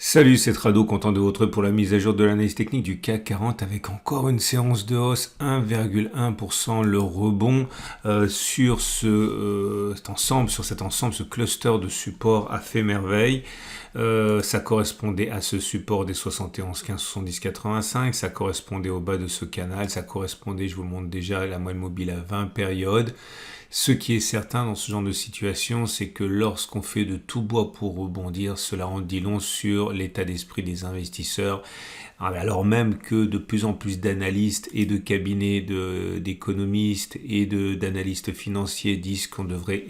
Salut, c'est Trado, content de vous retrouver pour la mise à jour de l'analyse technique du CAC 40 avec encore une séance de hausse 1,1%. Le rebond sur cet ensemble, ce cluster de support a fait merveille. Ça correspondait à ce support des 71, 15, 70, 85. Ça correspondait au bas de ce canal. Ça correspondait, je vous le montre déjà, à la moyenne mobile à 20 périodes. Ce qui est certain dans ce genre de situation, c'est que lorsqu'on fait de tout bois pour rebondir, cela en dit long sur l'état d'esprit des investisseurs, alors même que de plus en plus d'analystes et de cabinets d'économistes et d'analystes financiers disent qu'on devrait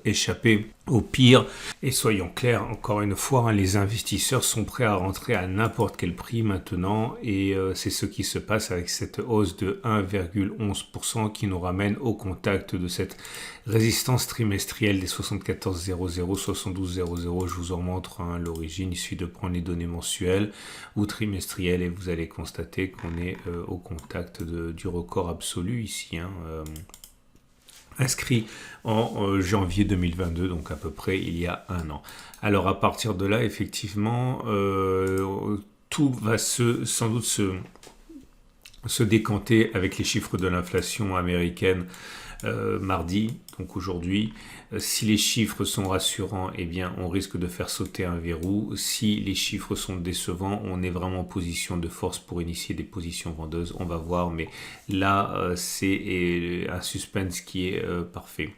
échapper au pire. Et soyons clairs, encore une fois, les investisseurs sont prêts à rentrer à n'importe quel prix maintenant, et c'est ce qui se passe avec cette hausse de 1,11% qui nous ramène au contact de cette résistance trimestrielle des 74,00, 72,00. Je vous en montre l'origine. Il suffit de prendre les données mensuelles ou trimestrielles et vous allez constater qu'on est au contact du record absolu ici, inscrit en janvier 2022, donc à peu près il y a un an. Alors à partir de là, effectivement, tout va sans doute se décanter avec les chiffres de l'inflation américaine mardi, donc aujourd'hui. Si les chiffres sont rassurants, eh bien, on risque de faire sauter un verrou. Si les chiffres sont décevants, on est vraiment en position de force pour initier des positions vendeuses. On va voir, mais là, c'est un suspense qui est parfait.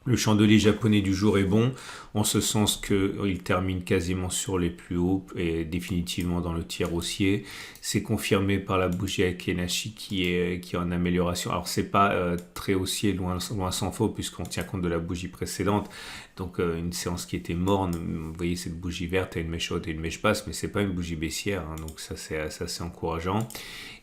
Le chandelier japonais du jour est bon, en ce sens qu'il termine quasiment sur les plus hauts et définitivement dans le tiers haussier. C'est confirmé par la bougie Akenashi qui est en amélioration. Alors c'est pas très haussier, loin s'en faut, puisqu'on tient compte de la bougie précédente. Donc une séance qui était morne, vous voyez cette bougie verte, a une mèche haute et une mèche basse, mais c'est pas une bougie baissière, donc ça c'est encourageant.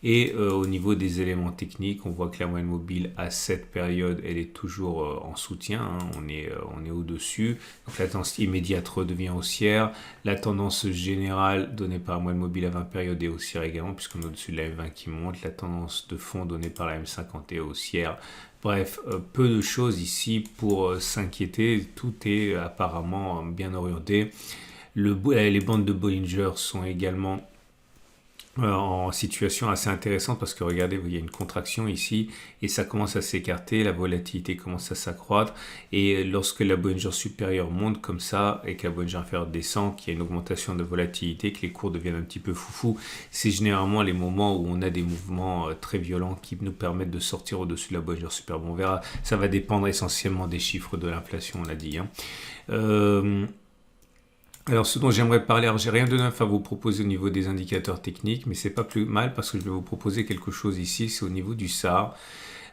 Et au niveau des éléments techniques, on voit que la moyenne mobile à cette période, elle est toujours en soutien, on est au-dessus. Donc la tendance immédiate redevient haussière. La tendance générale donnée par la moyenne mobile à 20 périodes est haussière également, puisqu'on est au-dessus de la M20 qui monte. La tendance de fond donnée par la M50 est haussière. Bref, peu de choses ici pour s'inquiéter. Tout est apparemment bien orienté. Les bandes de Bollinger sont également en situation assez intéressante parce que regardez, il y a une contraction ici et ça commence à s'écarter, la volatilité commence à s'accroître, et lorsque la Bollinger supérieure monte comme ça et que la Bollinger inférieure descend, qu'il y a une augmentation de volatilité, que les cours deviennent un petit peu foufou, c'est généralement les moments où on a des mouvements très violents qui nous permettent de sortir au-dessus de la Bollinger supérieure. Bon, on verra, ça va dépendre essentiellement des chiffres de l'inflation, on l'a dit. Alors, ce dont j'aimerais parler, alors j'ai rien de neuf à vous proposer au niveau des indicateurs techniques, mais c'est pas plus mal parce que je vais vous proposer quelque chose ici, c'est au niveau du SAR.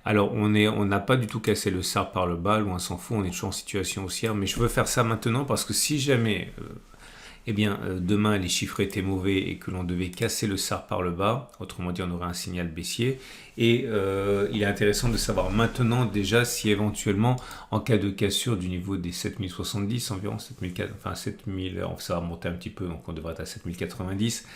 Alors, on n'a pas du tout cassé le SAR par le bas, loin s'en fout, on est toujours en situation haussière, mais je veux faire ça maintenant parce que si jamais demain les chiffres étaient mauvais et que l'on devait casser le SAR par le bas, autrement dit on aurait un signal baissier, et il est intéressant de savoir maintenant déjà si éventuellement en cas de cassure du niveau des 7070 environ, 7000, enfin 7000, ça va monter un petit peu, donc on devrait être à 7090,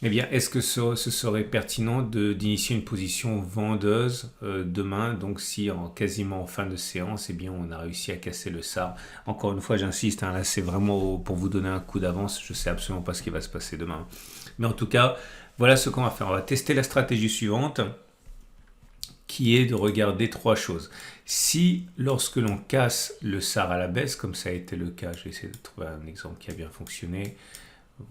eh bien, est-ce que ce serait pertinent d'initier une position vendeuse demain? Donc, si quasiment en fin de séance, eh bien, on a réussi à casser le SAR. Encore une fois, j'insiste, là, c'est vraiment pour vous donner un coup d'avance. Je ne sais absolument pas ce qui va se passer demain. Mais en tout cas, voilà ce qu'on va faire. On va tester la stratégie suivante, qui est de regarder trois choses. Si, lorsque l'on casse le SAR à la baisse, comme ça a été le cas, je vais essayer de trouver un exemple qui a bien fonctionné.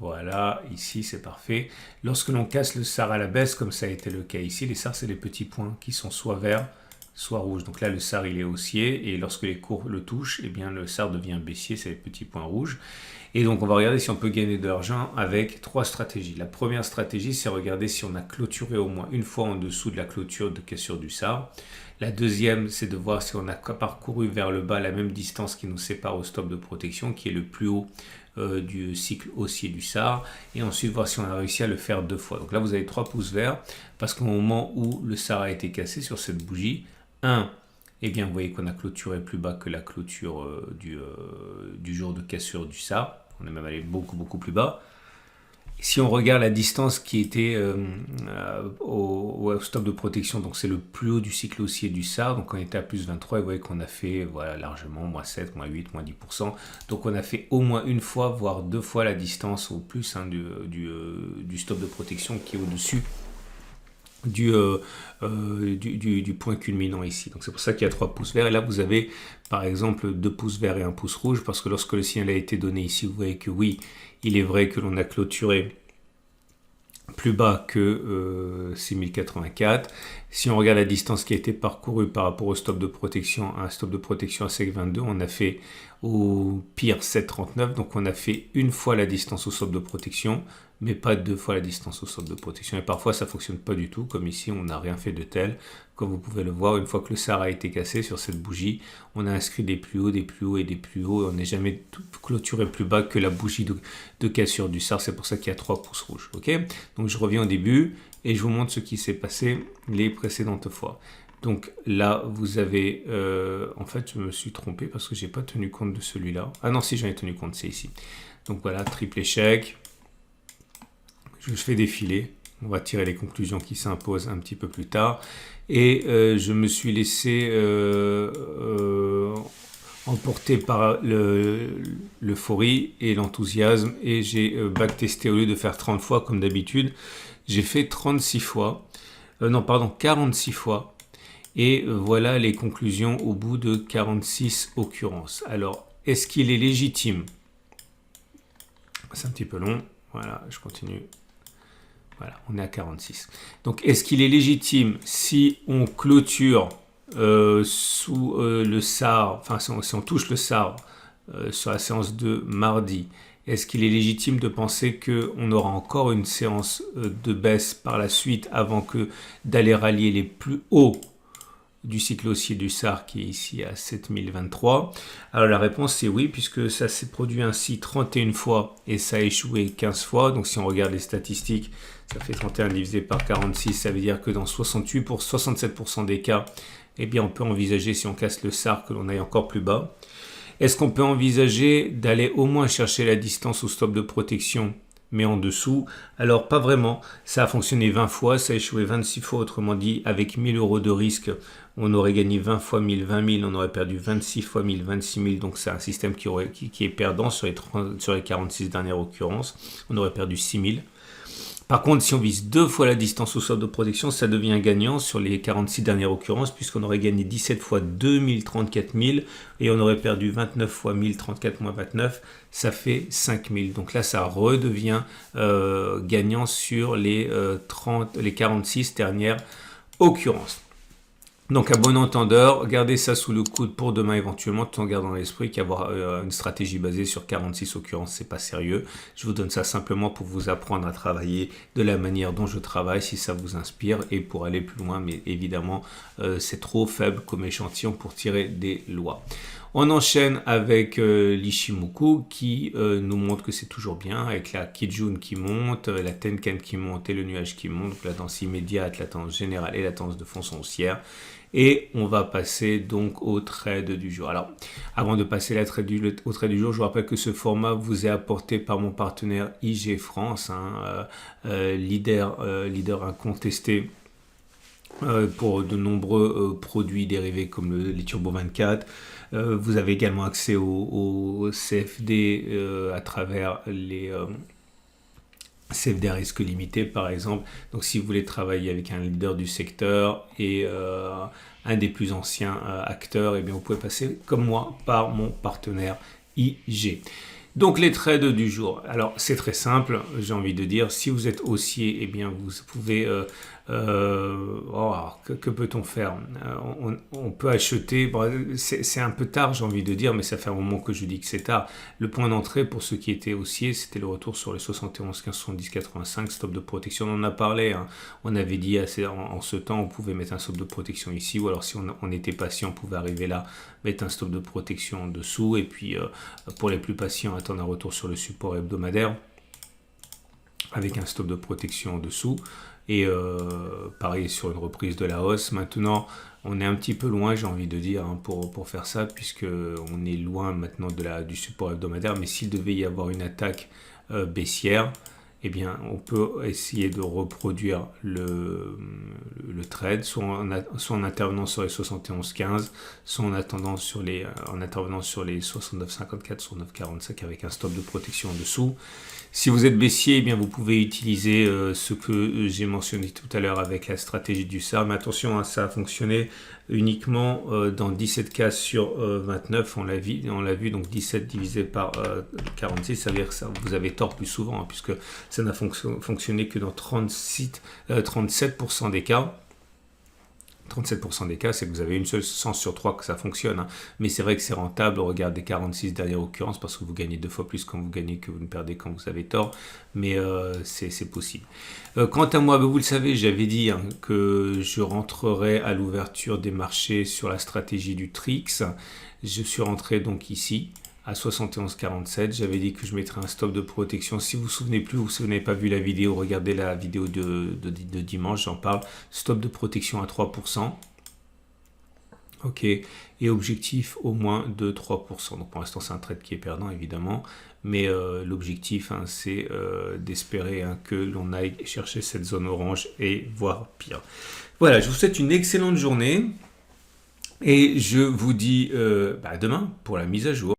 Voilà, ici c'est parfait. Lorsque l'on casse le SAR à la baisse, comme ça a été le cas ici, les SAR c'est les petits points qui sont soit verts, soit rouges. Donc là le SAR il est haussier et lorsque les cours le touchent, eh bien le SAR devient baissier, c'est les petits points rouges. Et donc on va regarder si on peut gagner de l'argent avec trois stratégies. La première stratégie, c'est regarder si on a clôturé au moins une fois en dessous de la clôture de cassure du SAR. La deuxième, c'est de voir si on a parcouru vers le bas la même distance qui nous sépare au stop de protection, qui est le plus haut du cycle haussier du SAR, et ensuite voir si on a réussi à le faire deux fois. Donc là vous avez 3 pouces verts parce qu'au moment où le SAR a été cassé sur cette bougie, eh bien vous voyez qu'on a clôturé plus bas que la clôture du jour de cassure du SAR, on est même allé beaucoup plus bas. Si on regarde la distance qui était au stop de protection, donc c'est le plus haut du cycle haussier du SAR, donc on était à plus 23, et vous voyez qu'on a fait voilà, largement moins 7, moins 8, moins 10%. Donc on a fait au moins une fois, voire deux fois la distance au plus hein, du stop de protection qui est au-dessus du point culminant ici. Donc c'est pour ça qu'il y a 3 pouces verts. Et là, vous avez par exemple 2 pouces verts et 1 pouce rouge, parce que lorsque le signal a été donné ici, vous voyez que oui, il est vrai que l'on a clôturé plus bas que 6084. Si on regarde la distance qui a été parcourue par rapport au stop de protection, un stop de protection à sec 22, on a fait au pire 7,39. Donc on a fait une fois la distance au stop de protection, mais pas deux fois la distance au stop de protection. Et parfois ça ne fonctionne pas du tout, comme ici on n'a rien fait de tel. Comme vous pouvez le voir, une fois que le SAR a été cassé sur cette bougie, on a inscrit des plus hauts, des plus hauts et des plus hauts. On n'est jamais clôturé plus bas que la bougie de cassure du SAR. C'est pour ça qu'il y a 3 pouces rouges. Okay, donc je reviens au début et je vous montre ce qui s'est passé les précédentes fois. Donc là, vous avez... en fait, je me suis trompé parce que je n'ai pas tenu compte de celui-là. Ah non, si, j'en ai tenu compte, c'est ici. Donc voilà, triple échec. Je fais défiler. On va tirer les conclusions qui s'imposent un petit peu plus tard. Et je me suis laissé emporté par l'euphorie et l'enthousiasme. Et j'ai backtesté au lieu de faire 30 fois comme d'habitude. J'ai fait 36 fois. Non, pardon, 46 fois. Et voilà les conclusions au bout de 46 occurrences. Alors, est-ce qu'il est légitime? C'est un petit peu long. Voilà, je continue. Voilà, on est à 46. Donc, est-ce qu'il est légitime si on clôture sous le SAR, enfin si on touche le SAR sur la séance de mardi, est-ce qu'il est légitime de penser qu'on aura encore une séance de baisse par la suite avant que d'aller rallier les plus hauts du cycle haussier du SAR qui est ici à 7023? Alors la réponse c'est oui, puisque ça s'est produit ainsi 31 fois et ça a échoué 15 fois. Donc si on regarde les statistiques, ça fait 31 divisé par 46, ça veut dire que dans 67% des cas, eh bien on peut envisager, si on casse le SAR, que l'on aille encore plus bas. Est-ce qu'on peut envisager d'aller au moins chercher la distance au stop de protection mais en dessous? Alors pas vraiment, ça a fonctionné 20 fois, ça a échoué 26 fois, autrement dit avec 1000 € de risque, on aurait gagné 20 fois 1000, 20 000, on aurait perdu 26 fois 1000, 26 000, donc c'est un système qui est perdant sur les 46 dernières occurrences, on aurait perdu 6 000. Par contre, si on vise 2 fois la distance au stop de protection, ça devient gagnant sur les 46 dernières occurrences, puisqu'on aurait gagné 17 fois 2000, 34 000, et on aurait perdu 29 fois 1000, 34 moins 29, ça fait 5000. Donc là, ça redevient gagnant sur les 46 dernières occurrences. Donc à bon entendeur, gardez ça sous le coude pour demain éventuellement, tout en gardant à l'esprit qu'avoir une stratégie basée sur 46 occurrences, c'est pas sérieux. Je vous donne ça simplement pour vous apprendre à travailler de la manière dont je travaille, si ça vous inspire, et pour aller plus loin, mais évidemment c'est trop faible comme échantillon pour tirer des lois. On enchaîne avec l'Ishimoku qui nous montre que c'est toujours bien, avec la Kijun qui monte, la Tenkan qui monte et le nuage qui monte, donc la tendance immédiate, la tendance générale et la tendance de fond sont haussière. Et on va passer donc au trade du jour. Alors, avant de passer au trade du jour, je vous rappelle que ce format vous est apporté par mon partenaire IG France, leader incontesté pour de nombreux produits dérivés comme les Turbo 24. Vous avez également accès au CFD à travers les CFD à risque limité par exemple. Donc si vous voulez travailler avec un leader du secteur et un des plus anciens acteurs, eh bien vous pouvez passer comme moi par mon partenaire IG. Donc les trades du jour, alors c'est très simple, j'ai envie de dire, si vous êtes haussier, eh bien vous pouvez, que peut-on faire? On peut acheter, bon, c'est un peu tard j'ai envie de dire, mais ça fait un moment que je dis que c'est tard. Le point d'entrée pour ceux qui étaient haussiers, c'était le retour sur les 71, 15, 70, 85, stop de protection, on en a parlé, hein. On avait dit en ce temps, on pouvait mettre un stop de protection ici, ou alors si on était patient, on pouvait arriver là, mettre un stop de protection en dessous, et puis pour les plus patients, attendre un retour sur le support hebdomadaire avec un stop de protection en dessous, et pareil sur une reprise de la hausse. Maintenant on est un petit peu loin, j'ai envie de dire, hein, pour faire ça, puisque on est loin maintenant du support hebdomadaire, mais s'il devait y avoir une attaque baissière, eh bien, on peut essayer de reproduire le trade, soit en intervenant sur les 71,15, soit en intervenant sur les 69,54, sur 9,45 avec un stop de protection en dessous. Si vous êtes baissier, eh bien, vous pouvez utiliser ce que j'ai mentionné tout à l'heure avec la stratégie du SAR. Mais attention, hein, ça a fonctionné uniquement dans 17 cas sur 29. On l'a vu, donc 17 divisé par 46, ça veut dire que vous avez tort plus souvent, hein, puisque ça n'a fonctionné que dans 37% des cas. 37% des cas, c'est que vous avez une seule chance sur 3 que ça fonctionne. Hein. Mais c'est vrai que c'est rentable au regard des 46 dernières occurrences parce que vous gagnez 2 fois plus quand vous gagnez que vous ne perdez quand vous avez tort. Mais c'est possible. Quant à moi, vous le savez, j'avais dit hein, que je rentrerai à l'ouverture des marchés sur la stratégie du Trix. Je suis rentré donc ici à 71,47. J'avais dit que je mettrais un stop de protection. Si vous vous souvenez plus ou si vous n'avez pas vu la vidéo, regardez la vidéo de dimanche, j'en parle. Stop de protection à 3%. Ok, et objectif au moins de 3%. Donc pour l'instant, c'est un trade qui est perdant, évidemment. Mais l'objectif, hein, c'est d'espérer hein, que l'on aille chercher cette zone orange et voire pire. Voilà, je vous souhaite une excellente journée. Et je vous dis à demain pour la mise à jour.